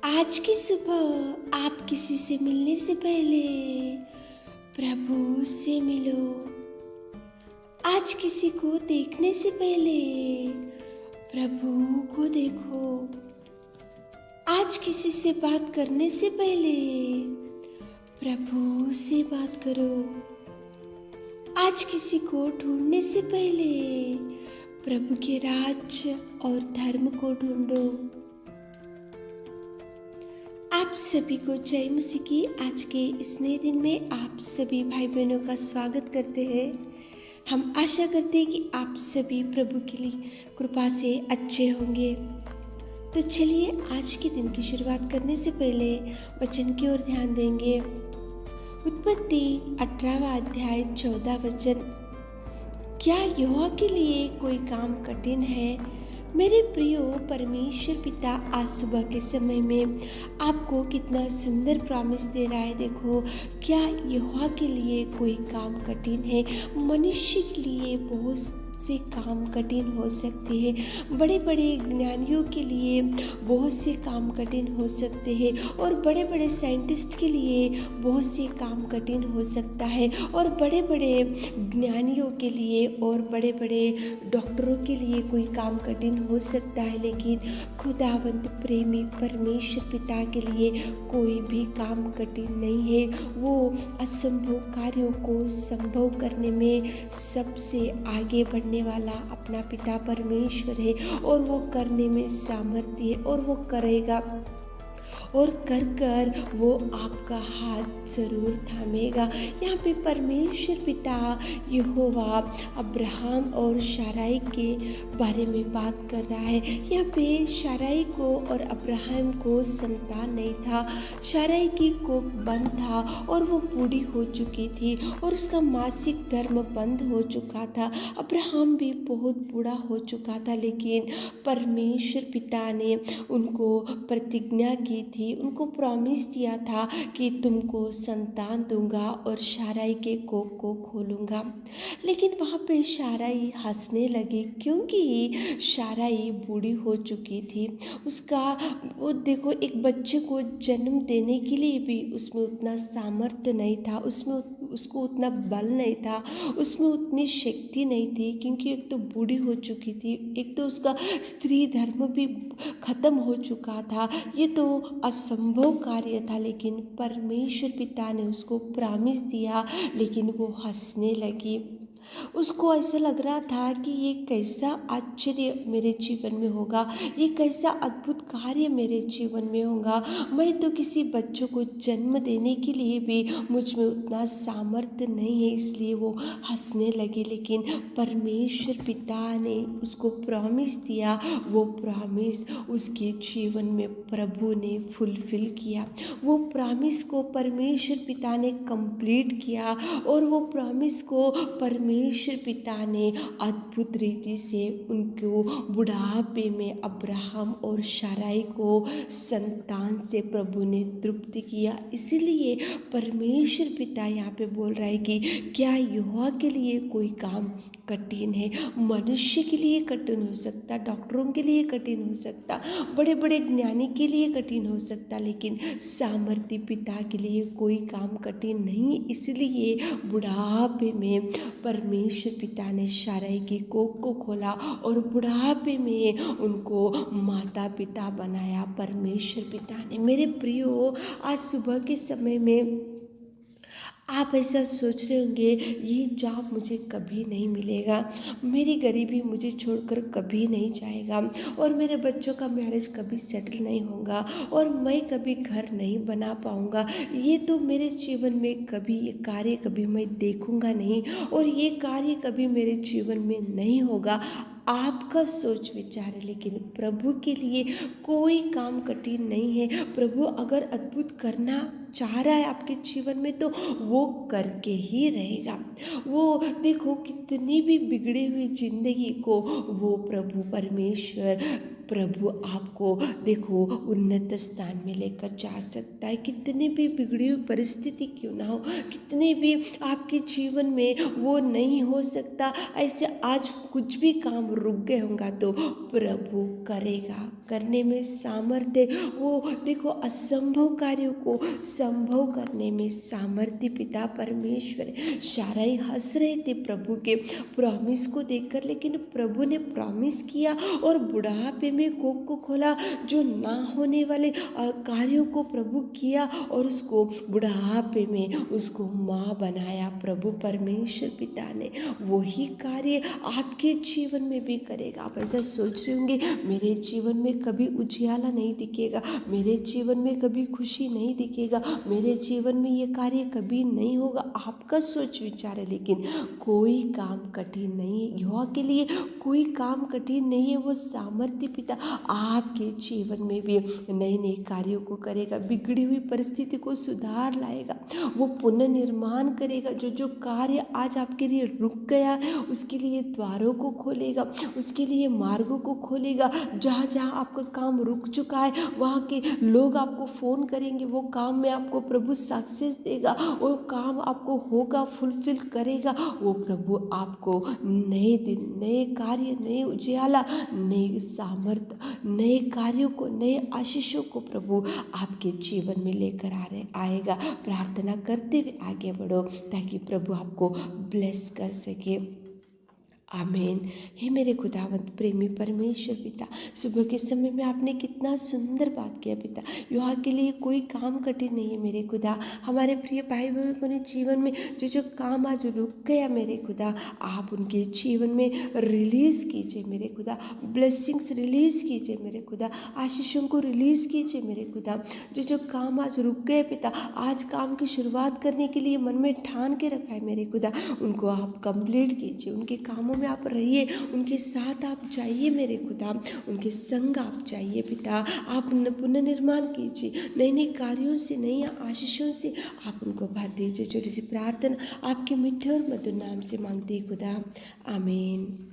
आज की सुबह आप किसी से मिलने से पहले प्रभु से मिलो। आज किसी को देखने से पहले प्रभु को देखो। आज किसी से बात करने से पहले प्रभु से बात करो। आज किसी को ढूंढने से पहले प्रभु के राज्य और धर्म को ढूंढो। आप सभी को जय मसीह की आज के इस नए दिन में आप सभी भाई बहनों का स्वागत करते हैं। हम आशा करते हैं कि आप सभी प्रभु के लिए कृपा से अच्छे होंगे। तो चलिए आज के दिन की शुरुआत करने से पहले वचन की ओर ध्यान देंगे। उत्पत्ति 18वां अध्याय 14 वचन। क्या यहोवा के लिए कोई काम कठिन है? मेरे प्रियो, परमेश्वर पिता आज सुबह के समय में आपको कितना सुंदर प्रॉमिस दे रहा है। देखो, क्या यहोवा के लिए कोई काम कठिन है? मनुष्य के लिए बहुत से काम कठिन हो सकते हैं। बड़े बड़े ज्ञानियों के लिए बहुत से काम कठिन हो सकते हैं और बड़े बड़े साइंटिस्ट के लिए बहुत से काम कठिन हो सकता है और बड़े बड़े ज्ञानियों के लिए और बड़े बड़े डॉक्टरों के लिए कोई काम कठिन हो सकता है। लेकिन खुदावंत प्रेमी परमेश्वर पिता के लिए कोई भी काम कठिन नहीं है। वो असंभव कार्यों को संभव करने में सबसे आगे बढ़ने वाला अपना पिता परमेश्वर है और वो करने में सामर्थ्य है और वो करेगा और कर कर वो आपका हाथ जरूर थामेगा। यहाँ पे परमेश्वर पिता यहोवा अब्राहम और शाराई के बारे में बात कर रहा है। यहाँ पे शाराई को और अब्राहम को संतान नहीं था। शाराई की कोख बंद था और वो बूढ़ी हो चुकी थी और उसका मासिक धर्म बंद हो चुका था। अब्राहम भी बहुत बूढ़ा हो चुका था, लेकिन परमेश्वर पिता ने उनको प्रतिज्ञा की थी, उनको प्रॉमिस दिया था कि तुमको संतान दूंगा और शाराई के कोख को खोलूंगा। लेकिन वहाँ पे शाराई हंसने लगी क्योंकि शाराई बूढ़ी हो चुकी थी। उसका वो देखो, एक बच्चे को जन्म देने के लिए भी उसमें उतना सामर्थ्य नहीं था, उसमें उसको उतना बल नहीं था, उसमें उतनी शक्ति नहीं थी, क्योंकि एक तो बूढ़ी हो चुकी थी, एक तो उसका स्त्री धर्म भी खत्म हो चुका था। ये तो असंभव कार्य था, लेकिन परमेश्वर पिता ने उसको प्रॉमिस दिया। लेकिन वो हंसने लगी। उसको ऐसा लग रहा था कि ये कैसा आश्चर्य मेरे जीवन में होगा, ये कैसा अद्भुत कार्य मेरे जीवन में होगा। मैं तो किसी बच्चों को जन्म देने के लिए भी मुझ में उतना सामर्थ्य नहीं है, इसलिए वो हंसने लगी। लेकिन परमेश्वर पिता ने उसको प्रॉमिस दिया, वो प्रॉमिस उसके जीवन में प्रभु ने फुलफिल किया। वो प्रॉमिस को परमेश्वर पिता ने कंप्लीट किया और वो प्रॉमिस को परमेश्वर पिता ने अद्भुत रीति से उनको बुढ़ापे में अब्राहम और शाराई को संतान से प्रभु ने तृप्त किया। इसीलिए परमेश्वर पिता यहाँ पे बोल रहा है कि क्या यहोवा के लिए कोई काम कठिन है? मनुष्य के लिए कठिन हो सकता, डॉक्टरों के लिए कठिन हो सकता, बड़े बड़े ज्ञानी के लिए कठिन हो सकता, लेकिन सामर्थ्य पिता के लिए कोई काम कठिन नहीं। इसलिए बुढ़ापे में परमेश्वर पिता ने शाराई की कोख को खोला और बुढ़ापे में उनको माता पिता बनाया परमेश्वर पिता ने। मेरे प्रियो, आज सुबह के समय में आप ऐसा सोच रहे होंगे, ये जॉब मुझे कभी नहीं मिलेगा, मेरी गरीबी मुझे छोड़कर कभी नहीं जाएगा और मेरे बच्चों का मैरिज कभी सेटल नहीं होगा और मैं कभी घर नहीं बना पाऊँगा। ये तो मेरे जीवन में कभी ये कार्य कभी मैं देखूँगा नहीं और ये कार्य कभी मेरे जीवन में नहीं होगा। आपका सोच विचार है, लेकिन प्रभु के लिए कोई काम कठिन नहीं है। प्रभु अगर अद्भुत करना चाह रहा है आपके जीवन में तो वो करके ही रहेगा। वो देखो, कितनी भी बिगड़ी हुई जिंदगी को वो प्रभु परमेश्वर प्रभु आपको देखो उन्नत स्थान में लेकर जा सकता है। कितनी भी बिगड़ी हुई परिस्थिति क्यों ना हो, कितने भी आपके जीवन में वो नहीं हो सकता, ऐसे आज कुछ भी काम रुक गए होगा तो प्रभु करेगा, करने में सामर्थ्य। वो देखो असंभव कार्यों को संभव करने में सामर्थ्य पिता परमेश्वर है। शाराई हंस रहे थे प्रभु के प्रॉमिस को देखकर, लेकिन प्रभु ने प्रॉमिस किया और बुढ़ापे में कोख को खोला, जो ना होने वाले कार्यों को प्रभु किया और उसको बुढ़ापे में उसको माँ बनाया। प्रभु परमेश्वर पिता ने वही कार्य आपके जीवन में भी करेगा। आप ऐसा सोच रहे होंगे मेरे जीवन में कभी उजियाला नहीं दिखेगा, मेरे जीवन में कभी खुशी नहीं दिखेगा, मेरे जीवन में ये कार्य कभी नहीं होगा। आपका सोच विचार है, लेकिन कोई काम कठिन नहीं है। यहोवा के लिए कोई काम कठिन नहीं है। वो सामर्थ्य पिता आपके जीवन में भी नए नए कार्यों को करेगा, बिगड़ी हुई परिस्थिति को सुधार लाएगा, वो पुनर्निर्माण करेगा। जो जो कार्य आज आपके लिए रुक गया उसके लिए द्वारों को खोलेगा, उसके लिए मार्गों को खोलेगा। जहाँ जहाँ आपका काम रुक चुका है वहाँ के लोग आपको फ़ोन करेंगे, वो काम में आपको प्रभु सक्सेस देगा, वो काम आपको होगा, फुलफिल करेगा। वो प्रभु आपको नए दिन, नए कार्य, नए उजियाला, नए सामर्थ, नए कार्यों को, नए आशीषों को प्रभु आपके जीवन में लेकर आएगा। प्रार्थना करते हुए आगे बढ़ो ताकि प्रभु आपको ब्लेस कर सके। आमीन। हे मेरे खुदावंत प्रेमी परमेश्वर पिता, सुबह के समय में आपने कितना सुंदर बात किया पिता। यहाँ के लिए कोई काम कठिन नहीं है मेरे खुदा। हमारे प्रिय भाई बहनों को जीवन में जो जो काम आज रुक गया मेरे खुदा, आप उनके जीवन में रिलीज़ कीजिए मेरे खुदा, ब्लेसिंग्स रिलीज़ कीजिए मेरे खुदा, आशीषों को रिलीज़ कीजिए मेरे खुदा। जो जो काम आज रुक गए पिता, आज काम की शुरुआत करने के लिए मन में ठान के रखा है मेरे खुदा, उनको आप कंप्लीट कीजिए। उनके कामों में आप रहिए, उनके साथ आप जाइए मेरे खुदा, उनके संग आप जाइए पिता। आप पुनर्निर्माण कीजिए, नए नए कार्यों से, नई आशीषों से आप उनको भर दीजिए। छोटी सी प्रार्थना आपके मीठे और मधुर नाम से मांगते खुदा, आमीन।